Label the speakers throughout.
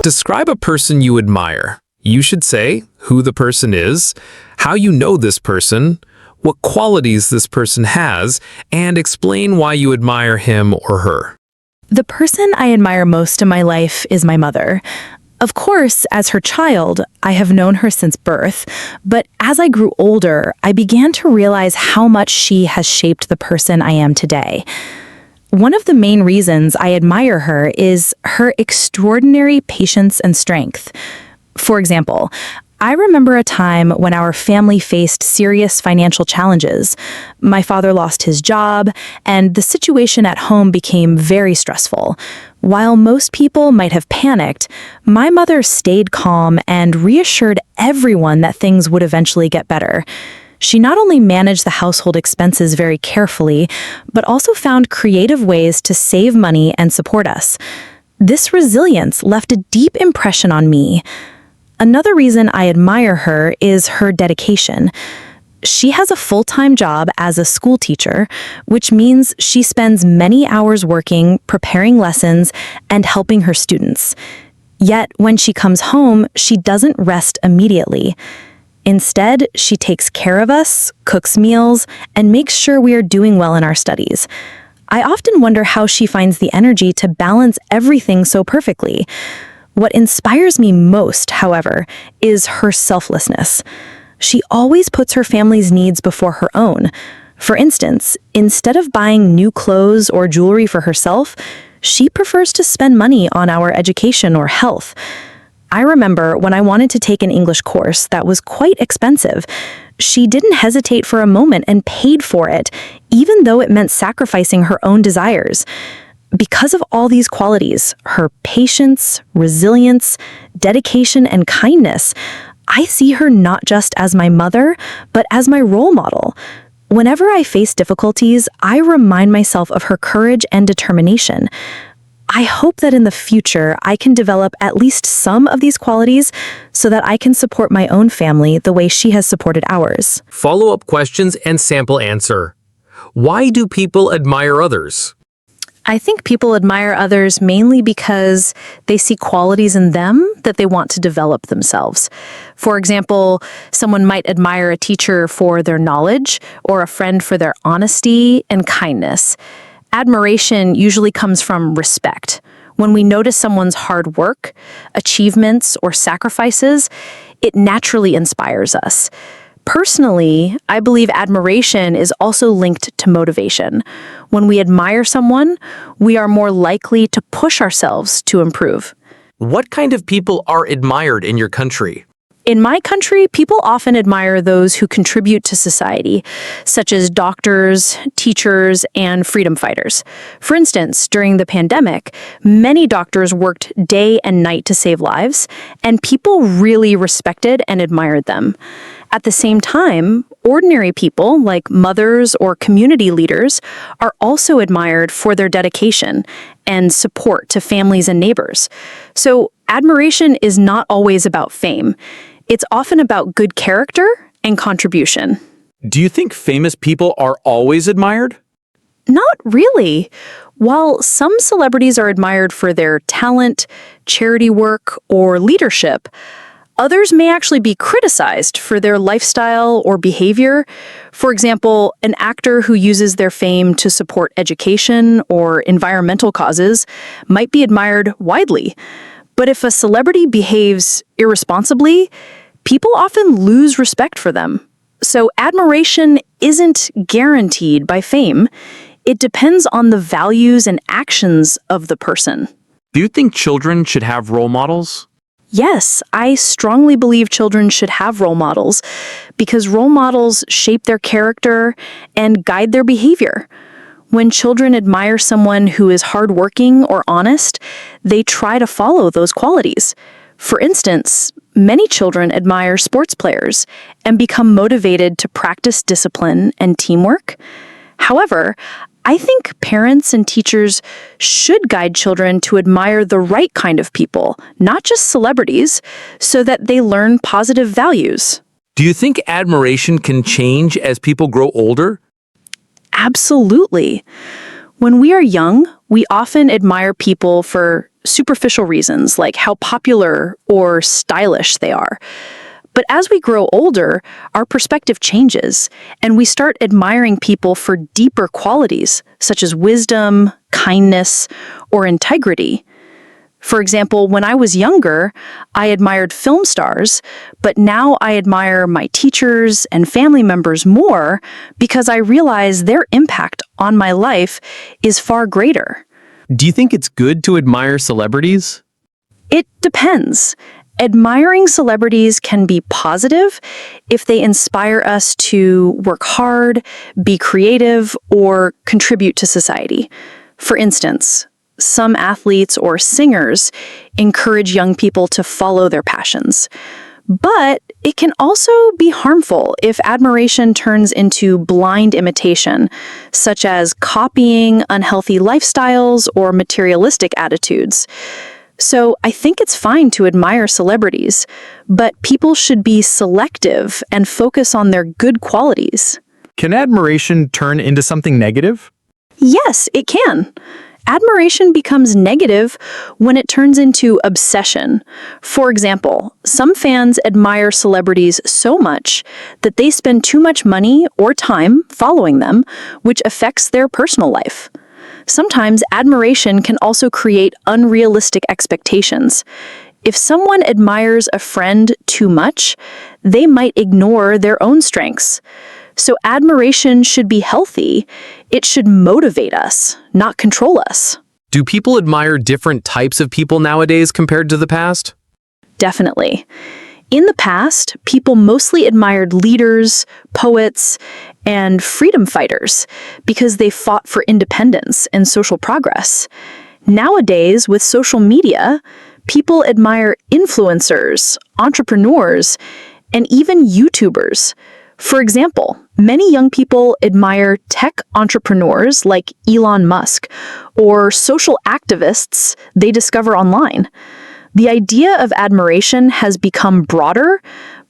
Speaker 1: Describe a person you admire. You should say who the person is, how you know this person, what qualities this person has, and explain why you admire him or her.
Speaker 2: The person I admire most in my life is my mother. Of course, as her child, I have known her since birth, but as I grew older, I began to realize how much she has shaped the person I am today. One of the main reasons I admire her is her extraordinary patience and strength. For example, I remember a time when our family faced serious financial challenges. My father lost his job, and the situation at home became very stressful. While most people might have panicked, my mother stayed calm and reassured everyone that things would eventually get better. She not only managed the household expenses very carefully, but also found creative ways to save money and support us. This resilience left a deep impression on me. Another reason I admire her is her dedication. She has a full-time job as a school teacher, which means she spends many hours working, preparing lessons, and helping her students. Yet, when she comes home, she doesn't rest immediately. Instead, she takes care of us, cooks meals, and makes sure we are doing well in our studies. I often wonder how she finds the energy to balance everything so perfectly. What inspires me most, however, is her selflessness. She always puts her family's needs before her own. For instance, instead of buying new clothes or jewelry for herself, she prefers to spend money on our education or health. I remember when I wanted to take an English course that was quite expensive. She didn't hesitate for a moment and paid for it, even though it meant sacrificing her own desires. Because of all these qualities, her patience, resilience, dedication, and kindness, I see her not just as my mother, but as my role model. Whenever I face difficulties, I remind myself of her courage and determination. I hope that in the future, I can develop at least some of these qualities so that I can support my own family the way she has supported ours.
Speaker 1: Follow-up questions and sample answer. Why do people admire others?
Speaker 2: I think people admire others mainly because they see qualities in them that they want to develop themselves. For example, someone might admire a teacher for their knowledge or a friend for their honesty and kindness. Admiration usually comes from respect. When we notice someone's hard work, achievements, or sacrifices, it naturally inspires us. Personally, I believe admiration is also linked to motivation. When we admire someone, we are more likely to push ourselves to improve.
Speaker 1: What kind of people are admired in your country?
Speaker 2: In my country, people often admire those who contribute to society, such as doctors, teachers, and freedom fighters. For instance, during the pandemic, many doctors worked day and night to save lives, and people really respected and admired them. At the same time, ordinary people, like mothers or community leaders, are also admired for their dedication and support to families and neighbors. So, admiration is not always about fame. It's often about good character and contribution.
Speaker 1: Do you think famous people are always admired?
Speaker 2: Not really. While some celebrities are admired for their talent, charity work, or leadership, others may actually be criticized for their lifestyle or behavior. For example, an actor who uses their fame to support education or environmental causes might be admired widely. But if a celebrity behaves irresponsibly, people often lose respect for them. So admiration isn't guaranteed by fame. It depends on the values and actions of the person.
Speaker 1: Do you think children should have role models?
Speaker 2: Yes, I strongly believe children should have role models because role models shape their character and guide their behavior. When children admire someone who is hardworking or honest, they try to follow those qualities. For instance, many children admire sports players and become motivated to practice discipline and teamwork. However, I think parents and teachers should guide children to admire the right kind of people, not just celebrities, so that they learn positive values.
Speaker 1: Do you think admiration can change as people grow older?
Speaker 2: Absolutely. When we are young, we often admire people for superficial reasons, like how popular or stylish they are. But as we grow older, our perspective changes, and we start admiring people for deeper qualities, such as wisdom, kindness, or integrity. For example, when I was younger, I admired film stars, but now I admire my teachers and family members more because I realize their impact on my life is far greater.
Speaker 3: Do you think it's good to admire celebrities?
Speaker 2: It depends. Admiring celebrities can be positive if they inspire us to work hard, be creative, or contribute to society. For instance, some athletes or singers encourage young people to follow their passions. But it can also be harmful if admiration turns into blind imitation, such as copying unhealthy lifestyles or materialistic attitudes. So I think it's fine to admire celebrities, but people should be selective and focus on their good qualities.
Speaker 4: Can admiration turn into something negative?
Speaker 2: Yes, it can. Admiration becomes negative when it turns into obsession. For example, some fans admire celebrities so much that they spend too much money or time following them, which affects their personal life. Sometimes admiration can also create unrealistic expectations. If someone admires a friend too much, they might ignore their own strengths. So admiration should be healthy. It should motivate us, not control us.
Speaker 1: Do people admire different types of people nowadays compared to the past?
Speaker 2: Definitely. In the past, people mostly admired leaders, poets, and freedom fighters because they fought for independence and social progress. Nowadays, with social media, people admire influencers, entrepreneurs, and even YouTubers. For example, many young people admire tech entrepreneurs like Elon Musk or social activists they discover online. The idea of admiration has become broader,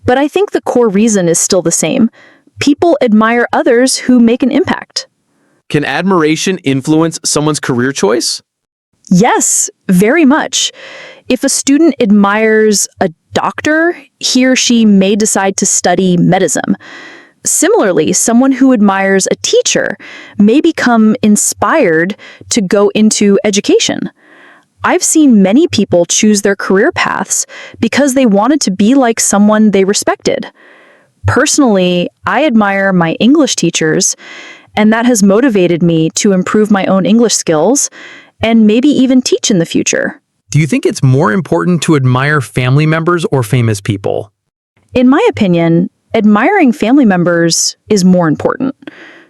Speaker 2: but I think the core reason is still the same. People admire others who make an impact.
Speaker 3: Can admiration influence someone's career choice?
Speaker 2: Yes, very much. If a student admires a doctor, he or she may decide to study medicine. Similarly, someone who admires a teacher may become inspired to go into education. I've seen many people choose their career paths because they wanted to be like someone they respected. Personally, I admire my English teachers, and that has motivated me to improve my own English skills and maybe even teach in the future.
Speaker 4: Do you think it's more important to admire family members or famous people?
Speaker 2: In my opinion, admiring family members is more important.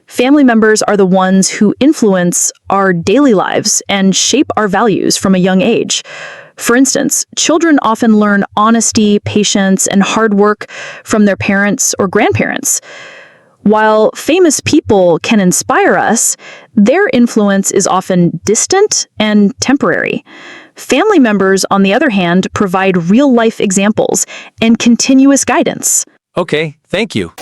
Speaker 2: Family members are the ones who influence our daily lives and shape our values from a young age. For instance, children often learn honesty, patience, and hard work from their parents or grandparents. While famous people can inspire us, their influence is often distant and temporary. Family members, on the other hand, provide real-life examples and continuous guidance.
Speaker 3: Okay, thank you.